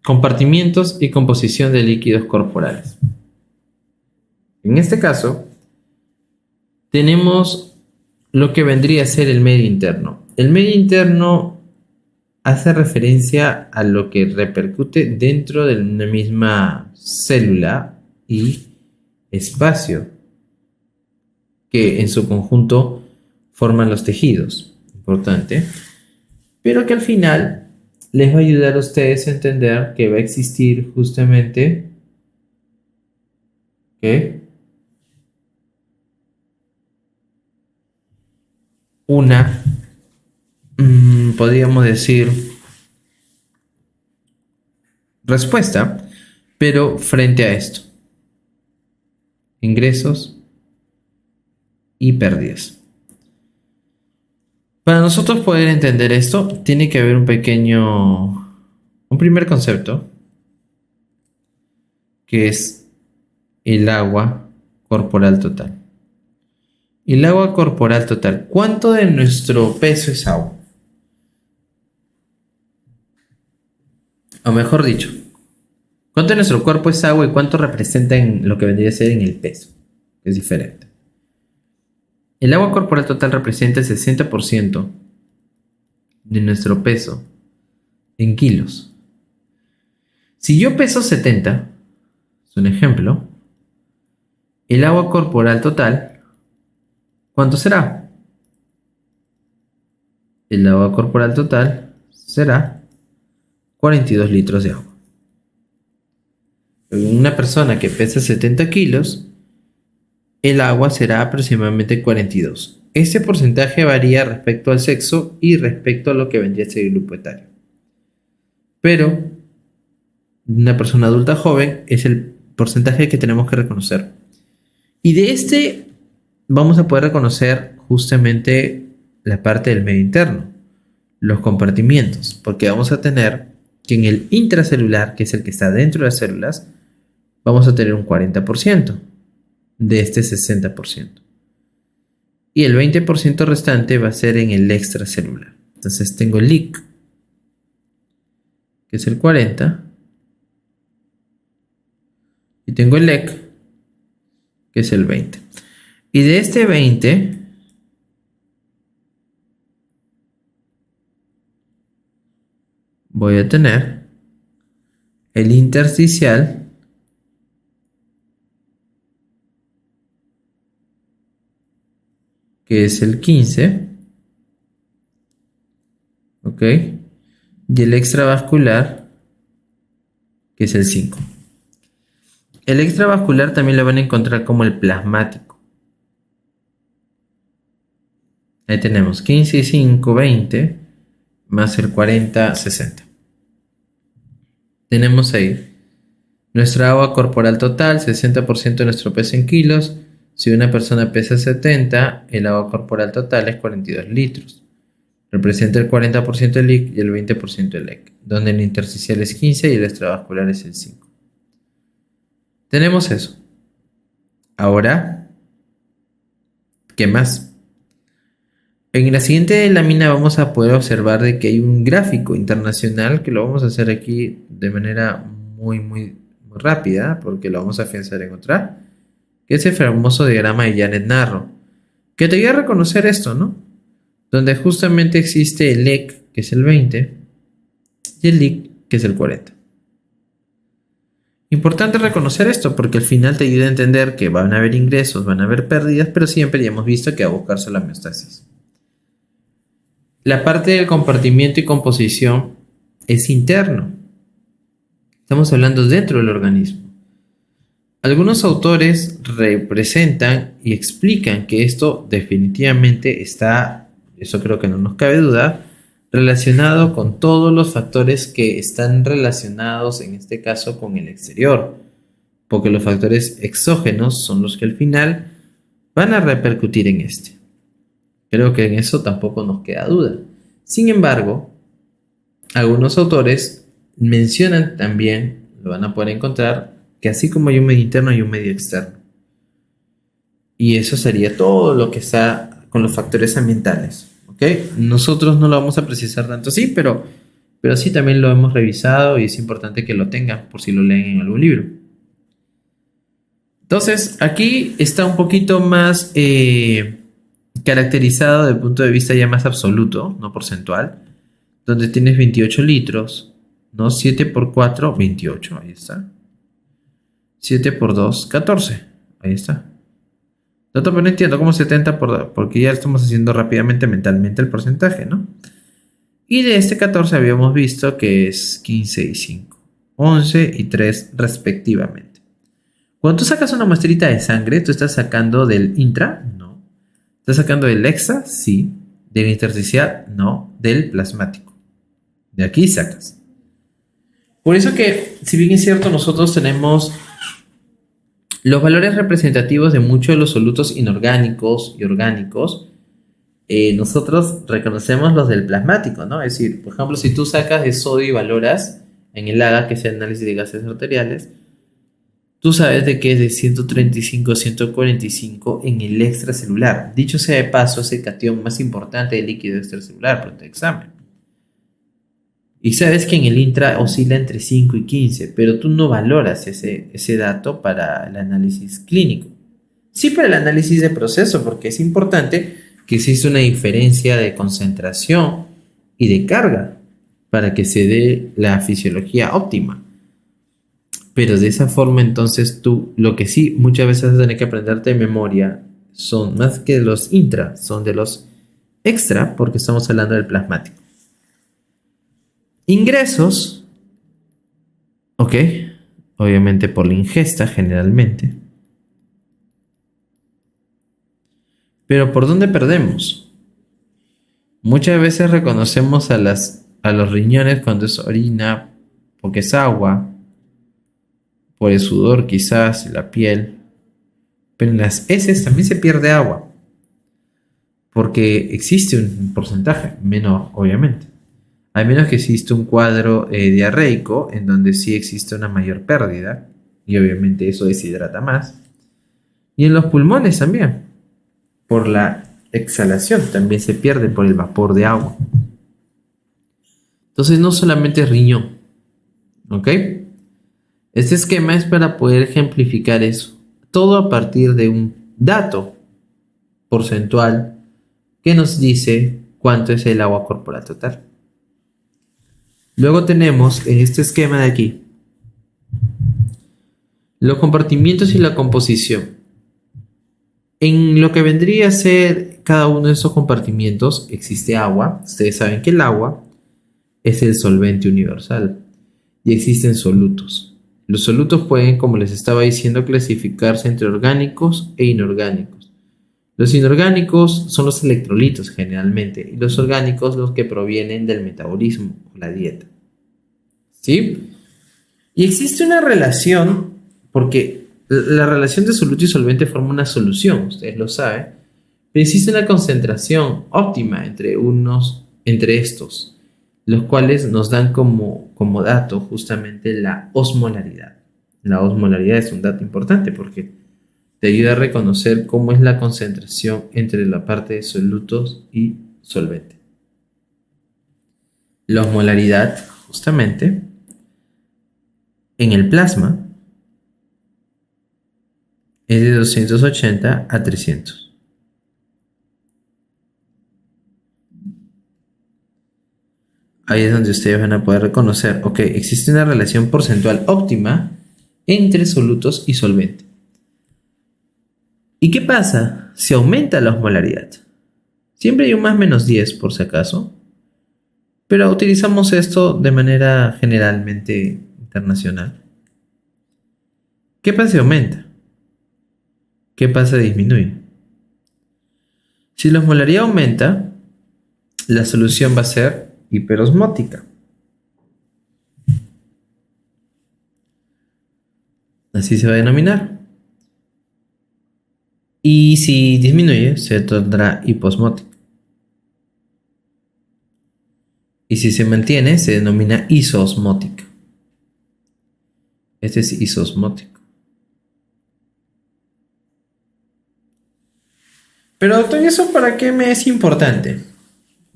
Compartimientos y composición de líquidos corporales. En este caso, tenemos lo que vendría a ser el medio interno. El medio interno hace referencia a lo que repercute dentro de una misma célula y espacio que en su conjunto forman los tejidos. Importante. Pero que al final les va a ayudar a ustedes a entender que va a existir justamente una, podríamos decir, respuesta, pero frente a esto. Ingresos y pérdidas. Para nosotros poder entender esto, tiene que haber un primer concepto, que es el agua corporal total. El agua corporal total. ¿Cuánto de nuestro peso es agua? O mejor dicho, ¿cuánto de nuestro cuerpo es agua y cuánto representa en lo que vendría a ser en el peso? Es diferente. El agua corporal total representa el 60% de nuestro peso en kilos. Si yo peso 70, es un ejemplo, el agua corporal total, ¿cuánto será? El agua corporal total será 42 litros de agua. En una persona que pesa 70 kilos, el agua será aproximadamente 42. Este porcentaje varía respecto al sexo y respecto a lo que vendría a ser el grupo etario. Pero una persona adulta joven es el porcentaje que tenemos que reconocer. Y de este vamos a poder reconocer justamente la parte del medio interno, los compartimientos, porque vamos a tener que en el intracelular, que es el que está dentro de las células, vamos a tener un 40% de este 60%. Y el 20% restante va a ser en el extracelular. Entonces tengo el LIC, que es el 40%, y tengo el LEC, que es el 20%. Y de este 20%, voy a tener el intersticial, que es el 15%, ¿ok? Y el extravascular, que es el 5%. El extravascular también lo van a encontrar como el plasmático. Ahí tenemos 15 y 5, 20, más el 40, 60. Tenemos ahí nuestra agua corporal total, 60% de nuestro peso en kilos. Si una persona pesa 70, el agua corporal total es 42 litros. Representa el 40% del LIC y el 20% del LEC, donde el intersticial es 15 y el extravascular es el 5. Tenemos eso. Ahora, ¿qué más? En la siguiente lámina vamos a poder observar de que hay un gráfico internacional que lo vamos a hacer aquí de manera muy rápida, porque lo vamos a afianzar en otra, que es el famoso diagrama de Janet Narro, que te ayuda a reconocer esto, ¿no? Donde justamente existe el LEC, que es el 20, y el LIC, que es el 40. Importante reconocer esto porque al final te ayuda a entender que van a haber ingresos, van a haber pérdidas, pero siempre ya hemos visto que va a buscarse la homeostasis. La parte del compartimiento y composición es interno. Estamos hablando dentro del organismo. Algunos autores representan y explican que esto definitivamente está, eso creo que no nos cabe duda, relacionado con todos los factores que están relacionados en este caso con el exterior, porque los factores exógenos son los que al final van a repercutir en este. Creo que en eso tampoco nos queda duda. Sin embargo, algunos autores mencionan también, lo van a poder encontrar, que así como hay un medio interno hay un medio externo. Y eso sería todo lo que está con los factores ambientales. ¿Okay? Nosotros no lo vamos a precisar tanto así, pero pero sí también lo hemos revisado y es importante que lo tengan por si lo leen en algún libro. Entonces, aquí está un poquito más caracterizado desde el punto de vista ya más absoluto, no porcentual, donde tienes 28 litros, ¿no? 7 por 4, 28, ahí está. 7 por 2, 14, ahí está. Pero no entiendo cómo 70 por 2, porque ya estamos haciendo rápidamente mentalmente el porcentaje, ¿no? Y de este 14 habíamos visto que es 15 y 5, 11 y 3 respectivamente. Cuando tú sacas una muestrita de sangre, ¿tú estás sacando del intra? No. ¿Estás sacando del extra? Sí. ¿Del intersticial? No. Del plasmático. De aquí sacas. Por eso que, si bien es cierto, nosotros tenemos los valores representativos de muchos de los solutos inorgánicos y orgánicos, nosotros reconocemos los del plasmático, ¿no? Es decir, por ejemplo, si tú sacas de sodio y valoras en el AGA, que es el análisis de gases arteriales, tú sabes de que es de 135 a 145 en el extracelular. Dicho sea de paso, es el cation más importante del líquido extracelular por tu examen. Y sabes que en el intra oscila entre 5 y 15, pero tú no valoras ese dato para el análisis clínico. Sí para el análisis de proceso, porque es importante que exista una diferencia de concentración y de carga para que se dé la fisiología óptima. Pero de esa forma, entonces tú, lo que sí muchas veces vas a tener que aprenderte de memoria son más que los intra, son de los extra, porque estamos hablando del plasmático. Ingresos, ok, obviamente por la ingesta generalmente. Pero ¿por dónde perdemos? Muchas veces reconocemos a los riñones cuando es orina, porque es agua, por el sudor quizás, la piel. Pero en las heces también se pierde agua, porque existe un porcentaje menor, obviamente. Al menos que existe un cuadro diarreico en donde sí existe una mayor pérdida, y obviamente eso deshidrata más. Y en los pulmones también, por la exhalación, también se pierde por el vapor de agua. Entonces no solamente es riñón, ¿ok? Este esquema es para poder ejemplificar eso. Todo a partir de un dato porcentual que nos dice cuánto es el agua corporal total. Luego tenemos en este esquema de aquí los compartimientos y la composición. En lo que vendría a ser cada uno de estos compartimientos existe agua. Ustedes saben que el agua es el solvente universal y existen solutos. Los solutos pueden, como les estaba diciendo, clasificarse entre orgánicos e inorgánicos. Los inorgánicos son los electrolitos generalmente y los orgánicos los que provienen del metabolismo o la dieta. ¿Sí? Y existe una relación, porque la relación de soluto y solvente forma una solución, ustedes lo saben, pero existe una concentración óptima entre estos, los cuales nos dan como dato justamente la osmolaridad. La osmolaridad es un dato importante porque te ayuda a reconocer cómo es la concentración entre la parte de solutos y solvente. La osmolaridad, justamente, en el plasma es de 280 a 300. Ahí es donde ustedes van a poder reconocer, ok, existe una relación porcentual óptima entre solutos y solvente. ¿Y qué pasa si aumenta la osmolaridad? Siempre hay un más menos 10 por si acaso, pero utilizamos esto de manera generalmente internacional. ¿Qué pasa si aumenta? ¿Qué pasa si disminuye? Si la osmolaridad aumenta, la solución va a ser hiperosmótica. Así se va a denominar. Y si disminuye, se tornará hiposmótica. Y si se mantiene, se denomina isoosmótica. Este es isoosmótico. Pero doctor, ¿y eso para qué me es importante?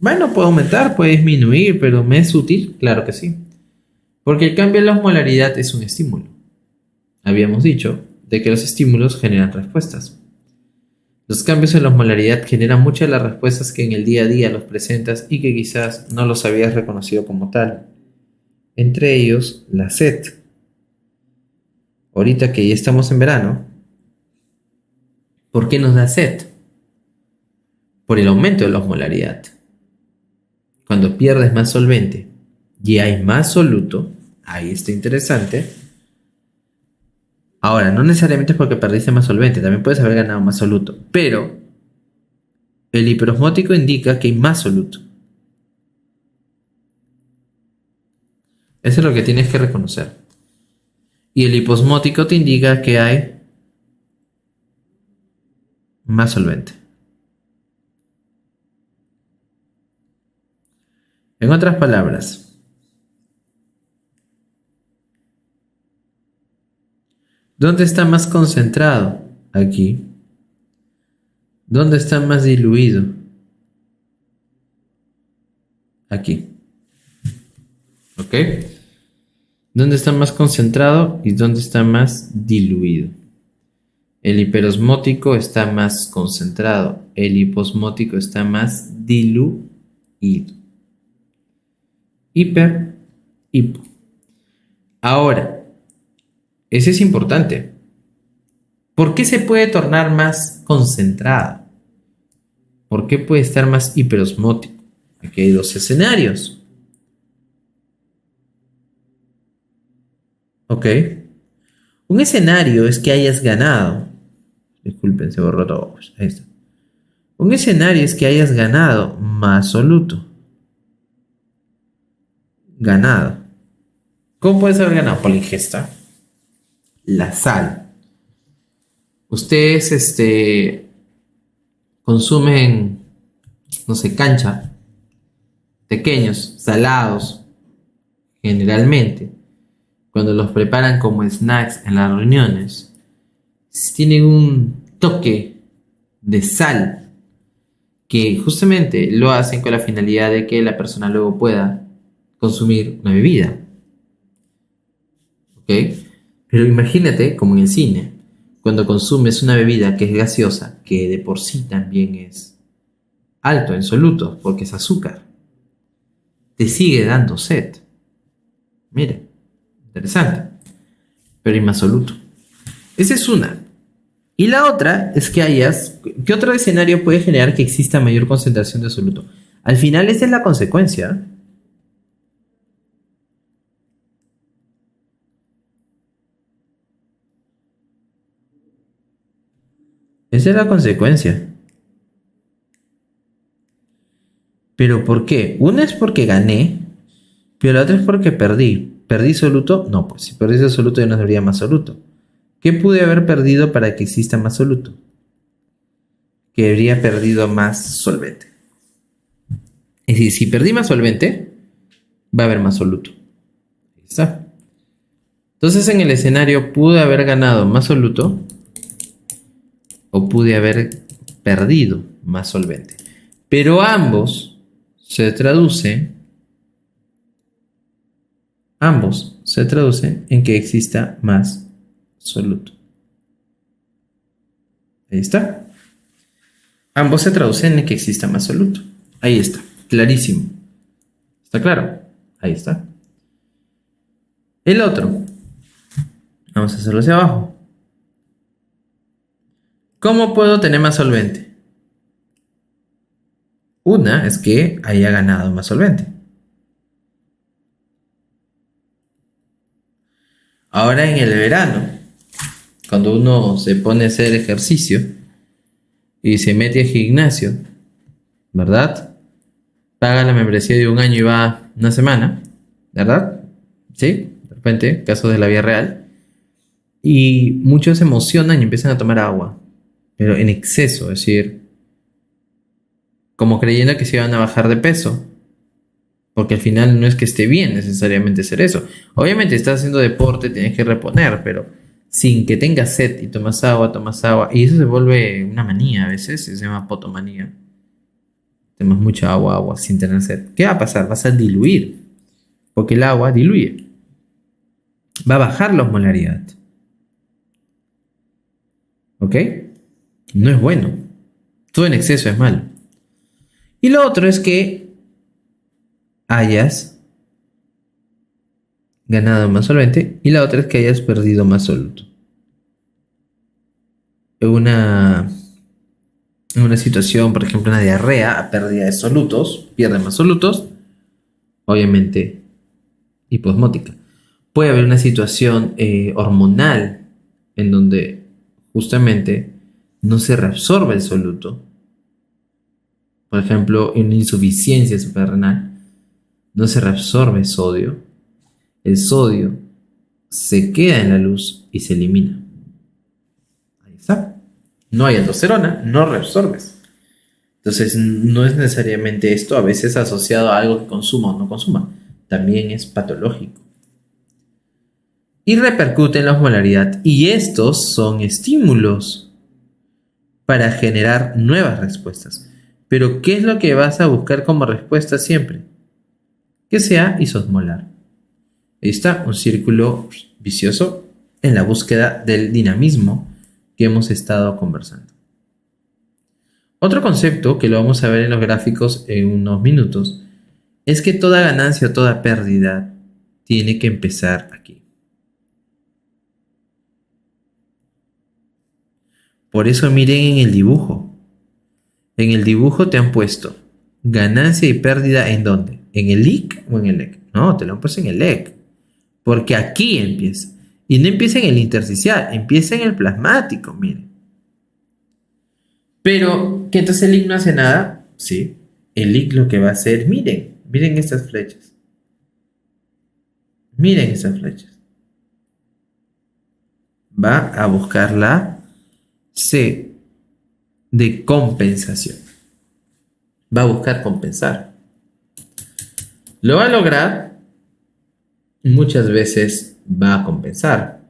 Bueno, puede aumentar, puede disminuir, pero ¿me es útil? Claro que sí. Porque el cambio en la osmolaridad es un estímulo. Habíamos dicho de que los estímulos generan respuestas. Los cambios en la osmolaridad generan muchas de las respuestas que en el día a día los presentas y que quizás no los habías reconocido como tal. Entre ellos, la sed. Ahorita que ya estamos en verano, ¿por qué nos da sed? Por el aumento de la osmolaridad. Cuando pierdes más solvente y hay más soluto, ahí está interesante. Ahora, no necesariamente es porque perdiste más solvente, también puedes haber ganado más soluto, pero el hiperosmótico indica que hay más soluto. Eso es lo que tienes que reconocer. Y el hiposmótico te indica que hay más solvente. En otras palabras, ¿dónde está más concentrado? Aquí. ¿Dónde está más diluido? Aquí. ¿Ok? ¿Dónde está más concentrado y dónde está más diluido? El hiperosmótico está más concentrado. El hiposmótico está más diluido. Hiper, hipo. Ahora, ese es importante. ¿Por qué se puede tornar más concentrado? ¿Por qué puede estar más hiperosmótico? Aquí hay dos escenarios. Ok. Un escenario es que hayas ganado. Disculpen, se borró todo. Ahí está. Un escenario es que hayas ganado más soluto. Ganado. ¿Cómo puedes haber ganado? Por la ingesta. La sal. Ustedes, consumen, no sé, cancha. Pequeños, salados. Generalmente. Cuando los preparan como snacks en las reuniones. Tienen un toque de sal. Que justamente lo hacen con la finalidad de que la persona luego pueda consumir una bebida. ¿Ok? Pero imagínate, como en el cine, cuando consumes una bebida que es gaseosa, que de por sí también es alto en solutos, porque es azúcar, te sigue dando sed. Mira, interesante. Pero hay más soluto. Esa es una. Y la otra es que hayas... ¿Qué otro escenario puede generar que exista mayor concentración de soluto? Al final esa es la consecuencia. Esa es la consecuencia. ¿Pero por qué? Una es porque gané, pero la otra es porque perdí. ¿Perdí soluto? No, pues si perdí soluto ya no habría más soluto. ¿Qué pude haber perdido para que exista más soluto? Que habría perdido más solvente. Es decir, si perdí más solvente, va a haber más soluto. Ahí está. Entonces en el escenario pude haber ganado más soluto o pude haber perdido más solvente. Pero ambos se traducen en que exista más soluto. Ahí está. Ambos se traducen en que exista más soluto. Ahí está, clarísimo. ¿Está claro? Ahí está. El otro. Vamos a hacerlo hacia abajo. ¿Cómo puedo tener más solvente? Una es que haya ganado más solvente. Ahora en el verano, cuando uno se pone a hacer ejercicio y se mete al gimnasio, ¿verdad? Paga la membresía de un año y va una semana, ¿verdad? Sí, de repente, casos de la vida real. Y muchos se emocionan y empiezan a tomar agua, pero en exceso, es decir, como creyendo que se van a bajar de peso. Porque al final no es que esté bien necesariamente hacer eso. Obviamente estás haciendo deporte, tienes que reponer, pero sin que tengas sed y tomas agua. Y eso se vuelve una manía a veces, se llama potomanía. Tomas mucha agua sin tener sed. ¿Qué va a pasar? Vas a diluir, porque el agua diluye. Va a bajar la osmolaridad. ¿Ok? No es bueno. Todo en exceso es malo. Y lo otro es que hayas ganado más solvente y la otra es que hayas perdido más soluto. En una situación, por ejemplo, una diarrea a pérdida de solutos, pierde más solutos, obviamente hiposmótica. Puede haber una situación hormonal en donde justamente no se reabsorbe el soluto. Por ejemplo, en una insuficiencia suprarrenal no se reabsorbe sodio. El sodio se queda en la luz y se elimina. Ahí está. No hay aldosterona, no reabsorbes. Entonces, no es necesariamente esto a veces asociado a algo que consuma o no consuma. También es patológico. Y repercute en la osmolaridad. Y estos son estímulos para generar nuevas respuestas. Pero, ¿qué es lo que vas a buscar como respuesta siempre? Que sea isosmolar. Ahí está, un círculo vicioso en la búsqueda del dinamismo que hemos estado conversando. Otro concepto que lo vamos a ver en los gráficos en unos minutos es que toda ganancia o toda pérdida tiene que empezar aquí. Por eso miren en el dibujo. En el dibujo te han puesto ganancia y pérdida ¿en dónde? ¿En el IC o en el EC? No, te lo han puesto en el EC. Porque aquí empieza. Y no empieza en el intersticial, empieza en el plasmático, miren. Pero, ¿que entonces el IC no hace nada? Sí. El IC lo que va a hacer, miren estas flechas. Miren esas flechas. Va a buscar la C de compensación. Va a buscar compensar. Lo va a lograr. Muchas veces va a compensar.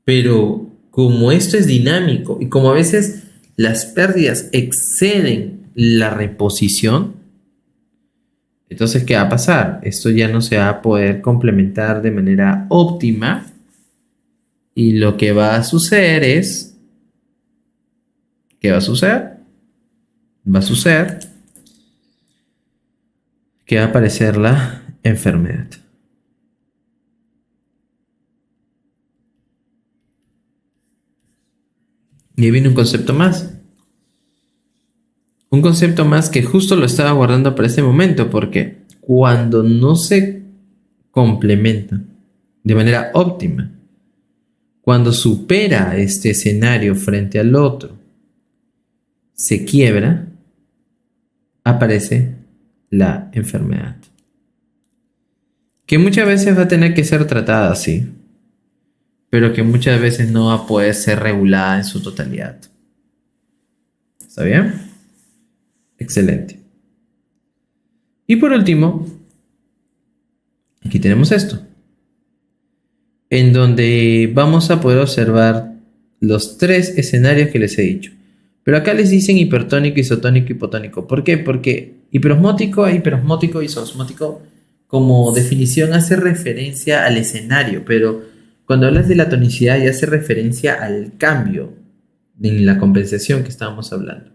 Pero como esto es dinámico y como a veces las pérdidas exceden la reposición, entonces ¿qué va a pasar? Esto ya no se va a poder complementar de manera óptima y lo que va a suceder es... ¿Qué va a suceder? Va a suceder que va a aparecer la enfermedad. Y ahí viene un concepto más. Un concepto más que justo lo estaba guardando para este momento, porque cuando no se complementa de manera óptima, cuando supera este escenario frente al otro, se quiebra, aparece la enfermedad. Que muchas veces va a tener que ser tratada así, pero que muchas veces no va a poder ser regulada en su totalidad. ¿Está bien? Excelente. Y por último, aquí tenemos esto, en donde vamos a poder observar los tres escenarios que les he dicho. Pero acá les dicen hipertónico, isotónico, hipotónico. ¿Por qué? Porque hiperosmótico, hiperosmótico, isosmótico, como definición hace referencia al escenario, pero cuando hablas de la tonicidad ya hace referencia al cambio en la compensación que estábamos hablando.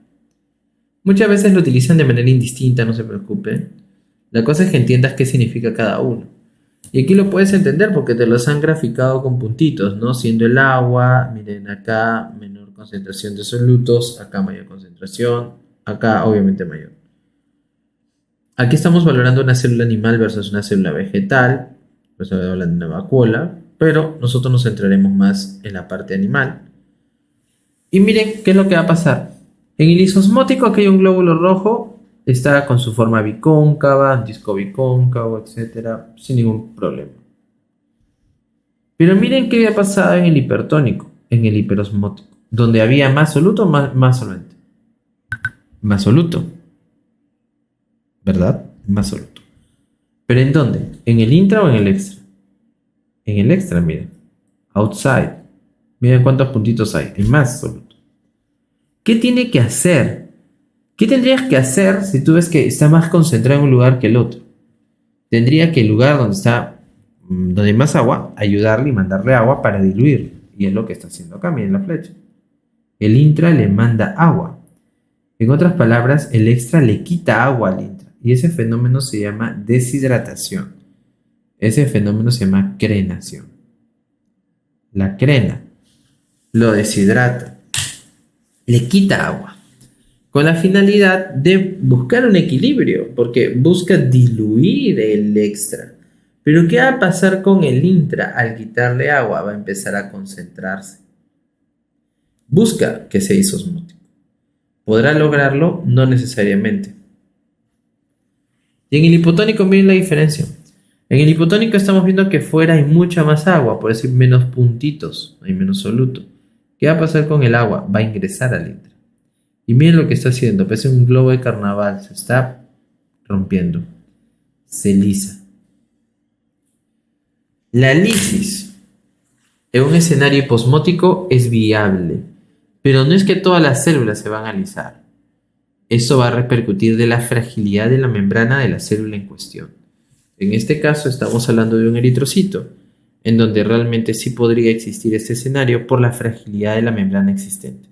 Muchas veces lo utilizan de manera indistinta, no se preocupen. La cosa es que entiendas qué significa cada uno. Y aquí lo puedes entender porque te los han graficado con puntitos, ¿no? Siendo el agua, miren acá, menor concentración de solutos, acá mayor concentración, acá obviamente mayor. Aquí estamos valorando una célula animal versus una célula vegetal, pues hablando de una vacuola, pero nosotros nos centraremos más en la parte animal. Y miren qué es lo que va a pasar. En el isosmótico aquí hay un glóbulo rojo, está con su forma bicóncava, disco bicóncavo, etc. Sin ningún problema. Pero miren qué había pasado en el hipertónico, en el hiperosmótico, donde había más soluto, más solvente. Más soluto. ¿Verdad? Más soluto. ¿Pero en dónde? ¿En el intra o en el extra? En el extra, miren. Outside. Miren cuántos puntitos hay. Hay más soluto. ¿Qué tiene que hacer ¿Qué tendrías que hacer si tú ves que está más concentrado en un lugar que el otro? Tendría que el lugar donde hay más agua, ayudarle y mandarle agua para diluirlo. Y es lo que está haciendo acá, miren la flecha. El intra le manda agua. En otras palabras, el extra le quita agua al intra. Y ese fenómeno se llama deshidratación. Ese fenómeno se llama crenación. La crena lo deshidrata, le quita agua, con la finalidad de buscar un equilibrio, porque busca diluir el extra. Pero ¿qué va a pasar con el intra? Al quitarle agua va a empezar a concentrarse. Busca que sea isosmótico. ¿Podrá lograrlo? No necesariamente. Y en el hipotónico miren la diferencia. En el hipotónico estamos viendo que fuera hay mucha más agua, por decir menos puntitos, hay menos soluto. ¿Qué va a pasar con el agua? Va a ingresar al intra. Y miren lo que está haciendo, parece un globo de carnaval, se está rompiendo, se lisa. La lisis en un escenario hiposmótico es viable, pero no es que todas las células se van a lisar. Eso va a repercutir de la fragilidad de la membrana de la célula en cuestión. En este caso estamos hablando de un eritrocito, en donde realmente sí podría existir este escenario por la fragilidad de la membrana existente.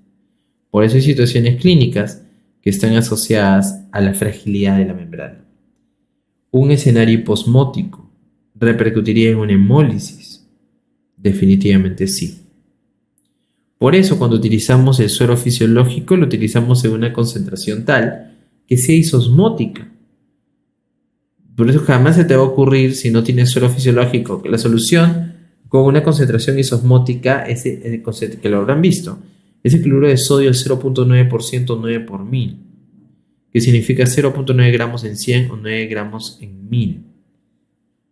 Por eso hay situaciones clínicas que están asociadas a la fragilidad de la membrana. Un escenario hiposmótico repercutiría en una hemólisis. Definitivamente sí. Por eso cuando utilizamos el suero fisiológico lo utilizamos en una concentración tal que sea isosmótica. Por eso jamás se te va a ocurrir, si no tienes suero fisiológico, que la solución con una concentración isosmótica, que lo habrán visto, es el cloruro de sodio al 0.9% 9 por mil, que significa 0.9 gramos en 100 o 9 gramos en 1000.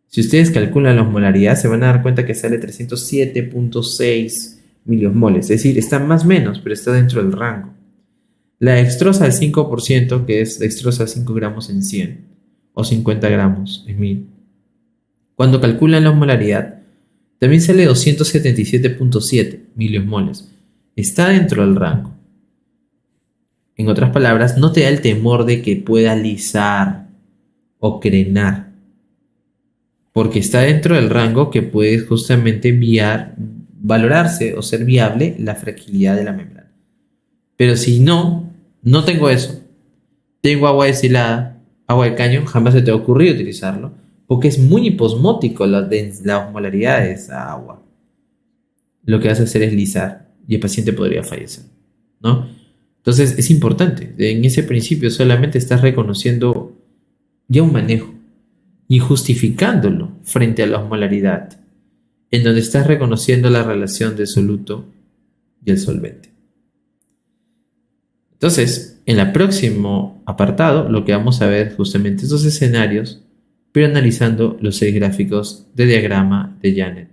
Si ustedes calculan la osmolaridad, se van a dar cuenta que sale 307.6 miliosmoles, es decir, está más o menos, pero está dentro del rango. La dextrosa al 5%, que es dextrosa 5 gramos en 100 o 50 gramos en 1000. Cuando calculan la osmolaridad, también sale 277.7 miliosmoles. Está dentro del rango. En otras palabras, no te da el temor de que pueda lisar o crenar, porque está dentro del rango que puede justamente valorarse o ser viable la fragilidad de la membrana. Pero si no tengo eso, tengo agua destilada, agua de caño, jamás se te va a ocurrir utilizarlo, porque es muy hiposmótico la osmolaridad de esa agua. Lo que vas a hacer es lisar y el paciente podría fallecer, ¿no? Entonces es importante, en ese principio solamente estás reconociendo ya un manejo y justificándolo frente a la osmolaridad, en donde estás reconociendo la relación del soluto y el solvente. Entonces, en el próximo apartado, lo que vamos a ver justamente estos escenarios, pero analizando los 6 gráficos de diagrama de Janet.